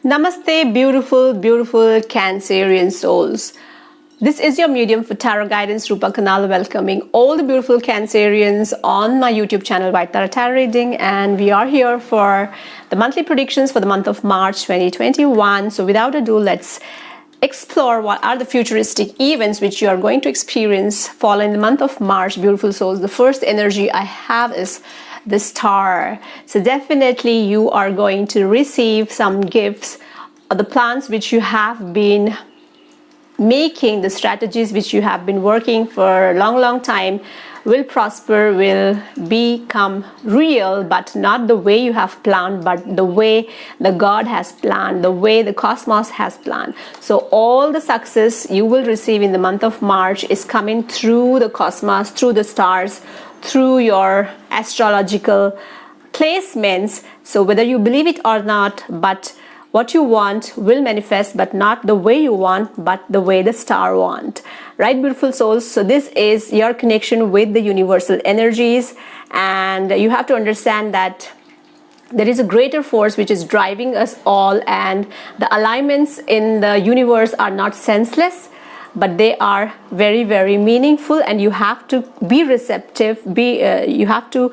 Namaste, beautiful, beautiful Cancerian souls. This is your medium for tarot guidance, Rupa Kanal, welcoming all the beautiful Cancerians on my YouTube channel, White Tara Tarot Reading, and we are here for the monthly predictions for the month of March 2021. So without ado, let's explore what are the futuristic events which you are going to experience following the month of March, beautiful souls. The first energy I have is the Star. So definitely you are going to receive some gifts, the plans which you have been making, the strategies which you have been working for a long time will prosper, will become real, but not the way you have planned, but the way the God has planned, the way the cosmos has planned. So all the success you will receive in the month of March is coming through the cosmos, through the stars, through your astrological placements. So whether you believe it or not, but what you want will manifest, but not the way you want, but the way the star want. Right, beautiful souls? So this is your connection with the universal energies, and you have to understand that there is a greater force which is driving us all, and the alignments in the universe are not senseless, but they are very, very meaningful, and you have to be receptive, you have to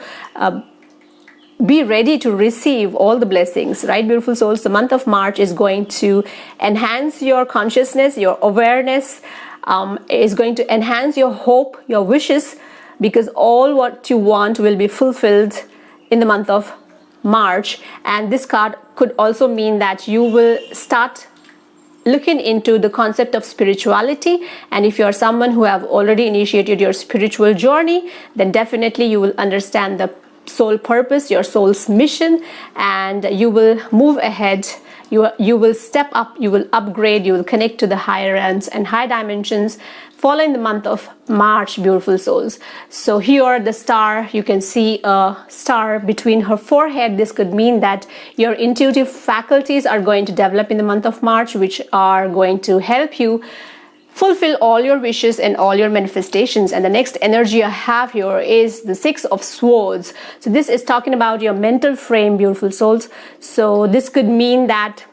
be ready to receive all the blessings, right, beautiful souls? The month of March is going to enhance your consciousness, your awareness, is going to enhance your hope, your wishes, because all what you want will be fulfilled in the month of March. And this card could also mean that you will start looking into the concept of spirituality, and if you're someone who have already initiated your spiritual journey, then definitely you will understand the soul purpose, your soul's mission, and you will move ahead. You will step up, you will upgrade, you will connect to the higher realms and high dimensions following the month of March, beautiful souls. So here the star, you can see a star between her forehead. This could mean that your intuitive faculties are going to develop in the month of March, which are going to help you fulfill all your wishes and all your manifestations. And the next energy I have here is the Six of Swords. So this is talking about your mental frame, beautiful souls. So this could mean that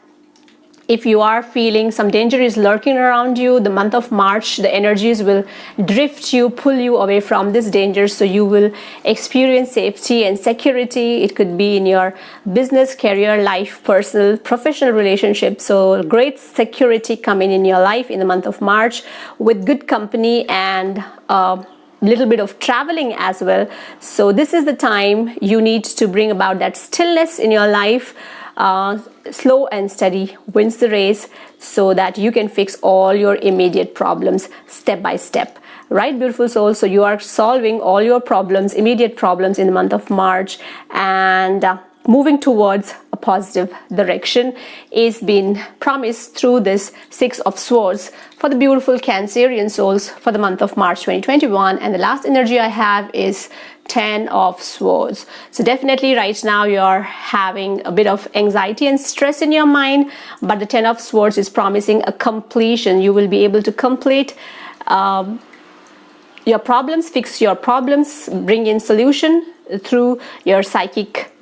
if you are feeling some danger is lurking around you, the month of March, the energies will drift you, pull you away from this danger. So you will experience safety and security. It could be in your business, career, life, personal, professional relationship. So great security coming in your life in the month of March with good company and little bit of traveling as well. So this is the time you need to bring about that stillness in your life. Slow and steady wins the race, so that you can fix all your immediate problems step by step. Right, beautiful soul? So you are solving all your problems, immediate problems in the month of March, and moving towards a positive direction is being promised through this Six of Swords for the beautiful Cancerian souls for the month of March 2021. And the last energy I have is Ten of Swords. So definitely right now you're having a bit of anxiety and stress in your mind, but the Ten of Swords is promising a completion. You will be able to complete your problems, fix your problems, bring in solution through your psychic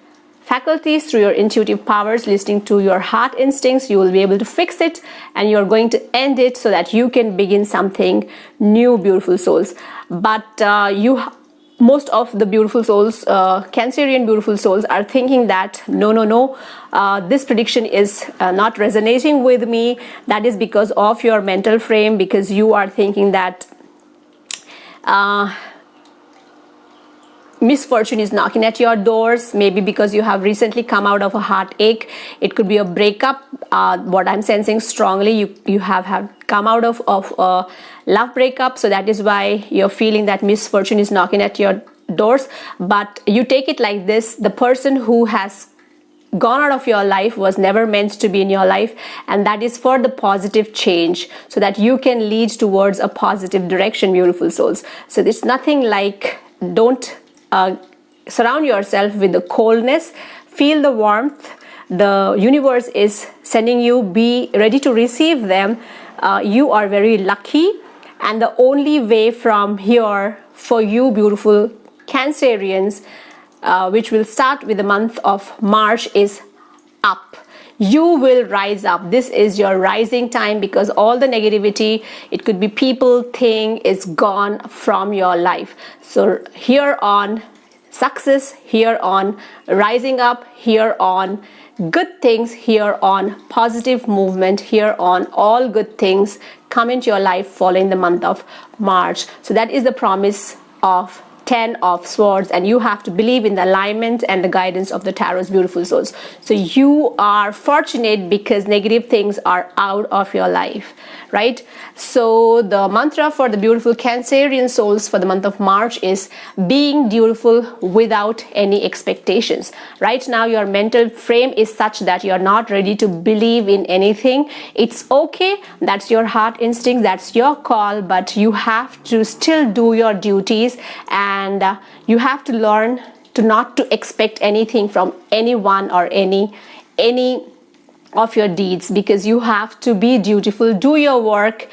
faculties, through your intuitive powers, listening to your heart instincts. You will be able to fix it, and you're going to end it so that you can begin something new, beautiful souls. But most of the beautiful souls, Cancerian beautiful souls, are thinking that no, this prediction is not resonating with me. That is because of your mental frame, because you are thinking that misfortune is knocking at your doors, maybe because you have recently come out of a heartache. It could be a breakup. What I'm sensing strongly, you have come out of a love breakup, so that is why you're feeling that misfortune is knocking at your doors. But you take it like this: the person who has gone out of your life was never meant to be in your life, and that is for the positive change, so that you can lead towards a positive direction, beautiful souls. So it's nothing like, don't surround yourself with the coldness, feel the warmth. The universe is sending you, be ready to receive them. You are very lucky, and the only way from here for you, beautiful Cancerians, which will start with the month of March, is up. You will rise up. This is your rising time, because all the negativity, it could be people, thing, is gone from your life. So here on success, here on rising up, here on good things, here on positive movement, here on all good things come into your life following the month of March. So that is the promise of 10 of Swords, and you have to believe in the alignment and the guidance of the Tarot's beautiful souls. So you are fortunate because negative things are out of your life, right? So the mantra for the beautiful Cancerian souls for the month of March is being dutiful without any expectations. Right now your mental frame is such that you're not ready to believe in anything. It's okay, that's your heart instinct, that's your call, but you have to still do your duties, and you have to learn to not to expect anything from anyone or any of your deeds, because you have to be dutiful, do your work,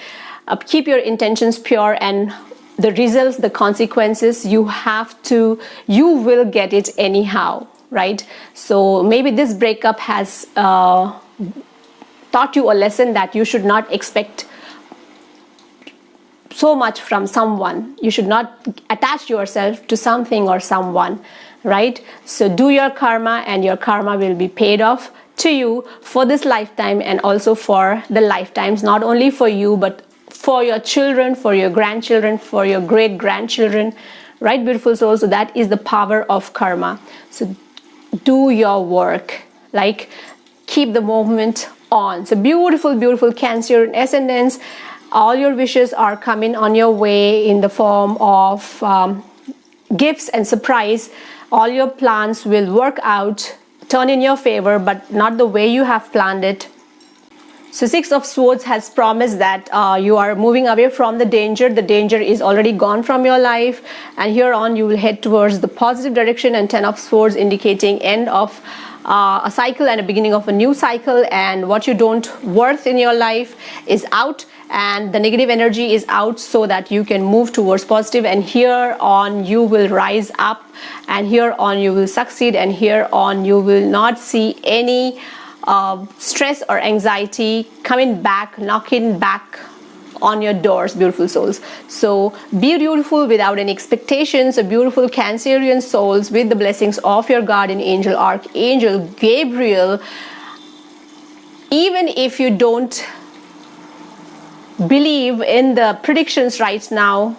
keep your intentions pure, and the results, the consequences, you will get it anyhow, right? So maybe this breakup has taught you a lesson that you should not expect so much from someone. You should not attach yourself to something or someone, right? So do your karma, and your karma will be paid off to you for this lifetime, and also for the lifetimes, not only for you but for your children, for your grandchildren, for your great grandchildren, right, beautiful souls? So that is the power of karma. So do your work, like keep the movement on. So beautiful Cancer ascendants, all your wishes are coming on your way in the form of gifts and surprise. All your plans will work out, turn in your favor, but not the way you have planned it. So Six of Swords has promised that you are moving away from the danger. The danger is already gone from your life, and here on you will head towards the positive direction. And 10 of Swords indicating end of a cycle and a beginning of a new cycle, and what you don't worth in your life is out, and the negative energy is out, so that you can move towards positive. And here on you will rise up, and here on you will succeed, and here on you will not see any stress or anxiety coming back, knocking back on your doors, beautiful souls. So be beautiful without any expectations. A beautiful Cancerian souls, with the blessings of your guardian angel, Archangel Gabriel. Even if you don't believe in the predictions right now,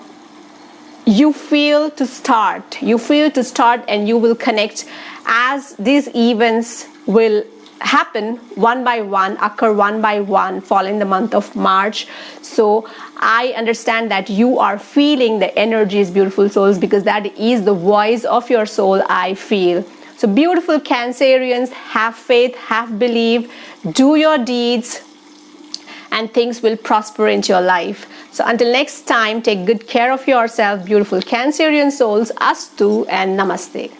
you feel to start, and you will connect as these events will happen one by one, occur one by one following the month of March. So I understand that you are feeling the energies, beautiful souls, because that is the voice of your soul, I feel. So beautiful Cancerians, have faith, have belief, do your deeds, and things will prosper into your life. So until next time, take good care of yourself, beautiful Cancerian souls. Astu and Namaste.